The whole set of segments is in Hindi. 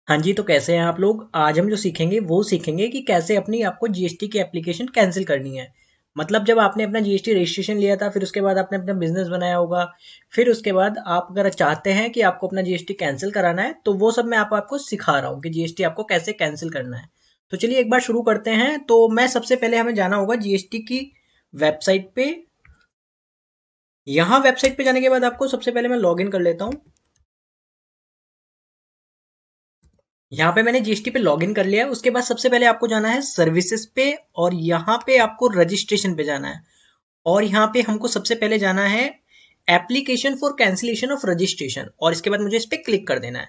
हाँ जी, तो कैसे हैं आप लोग? आज हम जो सीखेंगे वो सीखेंगे कि कैसे अपनी आपको जीएसटी की एप्लीकेशन कैंसिल करनी है। मतलब जब आपने अपना जीएसटी रजिस्ट्रेशन लिया था, फिर उसके बाद आपने अपना बिजनेस बनाया होगा, फिर उसके बाद आप अगर चाहते हैं कि आपको अपना जीएसटी कैंसिल कराना है, तो वो सब मैं आपको सिखा रहा हूँ कि जीएसटी आपको कैसे कैंसिल करना है। तो चलिए एक बार शुरू करते हैं। तो मैं सबसे पहले हमें जाना होगा जीएसटी की वेबसाइट पे। यहाँ वेबसाइट पे जाने के बाद आपको सबसे पहले मैं लॉग इन कर लेता हूँ। यहाँ पे मैंने जीएसटी पे लॉगिन कर लिया है। उसके बाद सबसे पहले आपको जाना है सर्विसेज पे, और यहाँ पे आपको रजिस्ट्रेशन पे जाना है। और यहाँ पे हमको सबसे पहले जाना है application for cancellation of registration, और इसके बाद मुझे इस पे क्लिक कर देना है।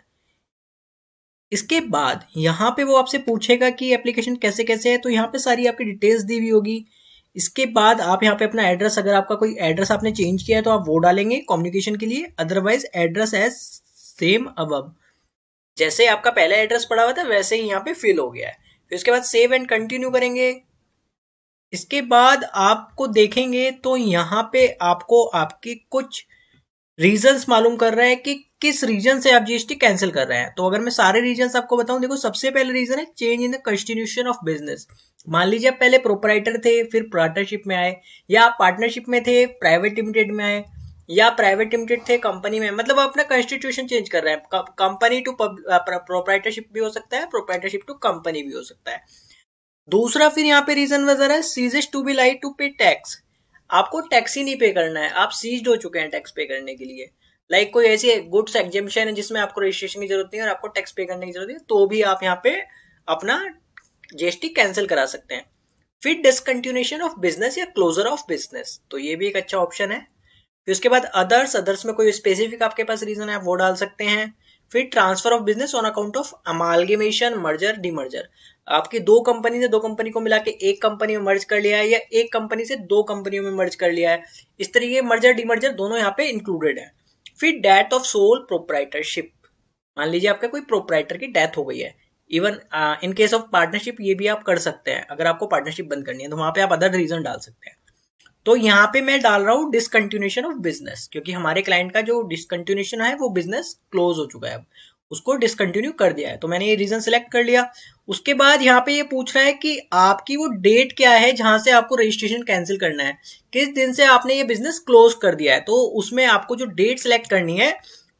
इसके बाद यहाँ पे वो आपसे पूछेगा कि एप्लीकेशन कैसे कैसे है, तो यहाँ पे सारी आपकी डिटेल्स दी हुई होगी। इसके बाद आप यहाँ पे अपना एड्रेस, अगर आपका कोई एड्रेस आपने चेंज किया है तो आप वो डालेंगे कम्युनिकेशन के लिए, otherwise address as same above. जैसे आपका पहला एड्रेस पड़ा हुआ था वैसे ही यहाँ पे फिल हो गया है। फिर उसके बाद सेव एंड कंटिन्यू करेंगे। इसके बाद आपको देखेंगे तो यहाँ पे आपको आपकी कुछ रीजंस मालूम कर रहा है कि किस रीजन से आप जीएसटी कैंसिल कर रहे हैं। तो अगर मैं सारे रीजंस आपको बताऊं, देखो सबसे पहले रीजन है change in the constitution of business. मान लीजिए आप पहले प्रोपराइटर थे, फिर पार्टनरशिप में आए, या आप पार्टनरशिप में थे प्राइवेट लिमिटेड में आए, या प्राइवेट लिमिटेड थे कंपनी में। मतलब आप अपना कॉन्स्टिट्यूशन चेंज कर रहे हैं। कंपनी टू प्रोपराइटरशिप भी हो सकता है, प्रोपराइटरशिप टू कंपनी भी हो सकता है। दूसरा फिर यहाँ पे रीजन वजह है ceases to be light to pay tax. आपको टैक्स ही नहीं पे करना है, आप सीज्ड हो चुके हैं टैक्स पे करने के लिए। लाइक कोई ऐसी गुड्स एग्जेम्पशन है जिसमें आपको रजिस्ट्रेशन की जरूरत नहीं है और आपको टैक्स पे करने की जरूरत है, तो भी आप यहाँ पे अपना जीएसटी कैंसिल करा सकते हैं। फिर डिसकंटिन्यूएशन ऑफ बिजनेस या क्लोजर ऑफ बिजनेस, तो ये भी एक अच्छा ऑप्शन है। फिर उसके बाद अदर्स, अदर्स में कोई स्पेसिफिक आपके पास रीजन है आप वो डाल सकते हैं। फिर transfer of business on account of amalgamation, merger, demerger. आपकी दो कंपनी से दो कंपनी को मिला के एक कंपनी में मर्ज कर लिया है, या एक कंपनी से दो कंपनियों में मर्ज कर लिया है। इस तरीके मर्जर डीमर्जर दोनों यहाँ पे इंक्लूडेड है। फिर डेथ ऑफ सोल प्रोप्राइटरशिप। मान लीजिए आपका कोई प्रोप्राइटर की डेथ हो गई है। Even in case of partnership ये भी आप कर सकते हैं। अगर आपको पार्टनरशिप बंद करनी है तो वहां पे आप अदर रीजन डाल सकते हैं। तो यहाँ पे मैं डाल रहा हूँ डिसकंटिन्यूएशन ऑफ बिजनेस, क्योंकि हमारे क्लाइंट का जो डिसकंटिन्यूएशन है वो बिजनेस क्लोज हो चुका है, अब उसको डिसकंटिन्यू कर दिया है। तो मैंने ये रीजन सेलेक्ट कर लिया। उसके बाद यहाँ पे ये पूछ रहा है कि आपकी वो डेट क्या है जहां से आपको रजिस्ट्रेशन कैंसिल करना है, किस दिन से आपने ये बिजनेस क्लोज कर दिया है। तो उसमें आपको जो डेट सेलेक्ट करनी है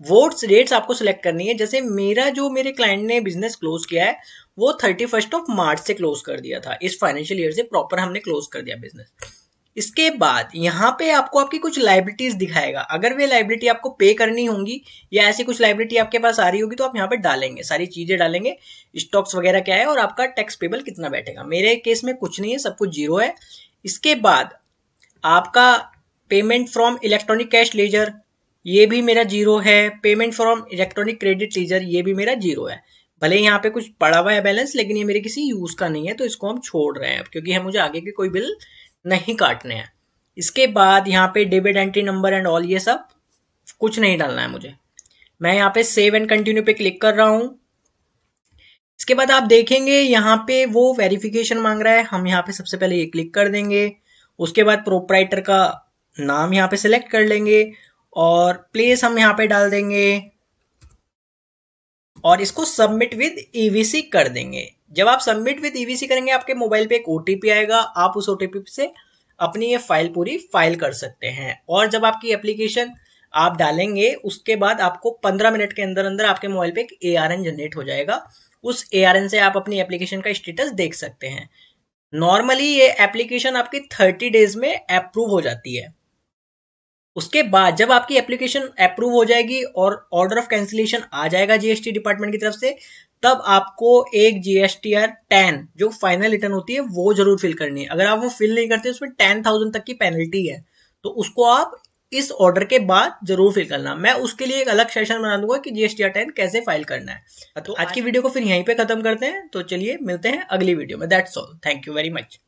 वो डेट्स आपको सिलेक्ट करनी है। जैसे मेरा जो मेरे क्लाइंट ने बिजनेस क्लोज किया है वो 31 मार्च से क्लोज कर दिया था। इस फाइनेंशियल ईयर से प्रॉपर हमने क्लोज कर दिया बिजनेस। इसके बाद यहाँ पे आपको आपकी कुछ लाइबिलिटीज दिखाएगा। अगर वे लाइबिलिटी आपको पे करनी होंगी या ऐसी कुछ लाइबिलिटी आपके पास आ रही होगी तो आप यहाँ पे डालेंगे, सारी चीजें डालेंगे, स्टॉक्स वगैरह क्या है और आपका टैक्स पेबल कितना बैठेगा। मेरे केस में कुछ नहीं है, सब कुछ जीरो है। इसके बाद आपका payment from electronic cash ledger, ये भी मेरा जीरो है। Payment from electronic credit ledger, ये भी मेरा जीरो है। भले यहाँ पे कुछ पड़ा हुआ है बैलेंस, लेकिन ये मेरे किसी यूज का नहीं है, तो इसको हम छोड़ रहे हैं क्योंकि हम मुझे आगे के कोई बिल नहीं काटने हैं। इसके बाद यहाँ पे debit entry number and all, ये सब कुछ नहीं डालना है मुझे। मैं यहाँ पे सेव एंड कंटिन्यू पे क्लिक कर रहा हूँ। इसके बाद आप देखेंगे यहाँ पे वो वेरिफिकेशन मांग रहा है, हम यहाँ पे सबसे पहले ये क्लिक कर देंगे। उसके बाद प्रोप्राइटर का नाम यहाँ पे सिलेक्ट कर लेंगे और प्लेस हम यहाँ पे डाल देंगे और इसको सबमिट विद ईवीसी कर देंगे। जब आप सबमिट विद ईवीसी करेंगे आपके मोबाइल पे एक ओटीपी आएगा, आप उस ओटीपी से अपनी ये फाइल पूरी फाइल कर सकते हैं। और जब आपकी एप्लीकेशन आप डालेंगे उसके बाद आपको 15 मिनट के अंदर अंदर आपके मोबाइल पे एक एआरएन जनरेट हो जाएगा। उस एआरएन से आप अपनी एप्लीकेशन का स्टेटस देख सकते हैं। नॉर्मली ये एप्लीकेशन आपकी 30 डेज में अप्रूव हो जाती है। उसके बाद जब आपकी एप्लीकेशन अप्रूव हो जाएगी और ऑर्डर ऑफ कैंसिलेशन आ जाएगा जीएसटी डिपार्टमेंट की तरफ से, तब आपको एक जीएसटीआर 10 जो फाइनल रिटर्न होती है वो जरूर फिल करनी है। अगर आप वो फिल नहीं करते उसमें 10,000 तक की पेनल्टी है, तो उसको आप इस ऑर्डर के बाद जरूर फिल करना। मैं उसके लिए एक अलग सेशन बना दूंगा कि जीएसटीआर 10 कैसे फाइल करना है। तो आज की वीडियो को फिर यहीं पे खत्म करते हैं। तो चलिए मिलते हैं अगली वीडियो में। That's all, thank you very much.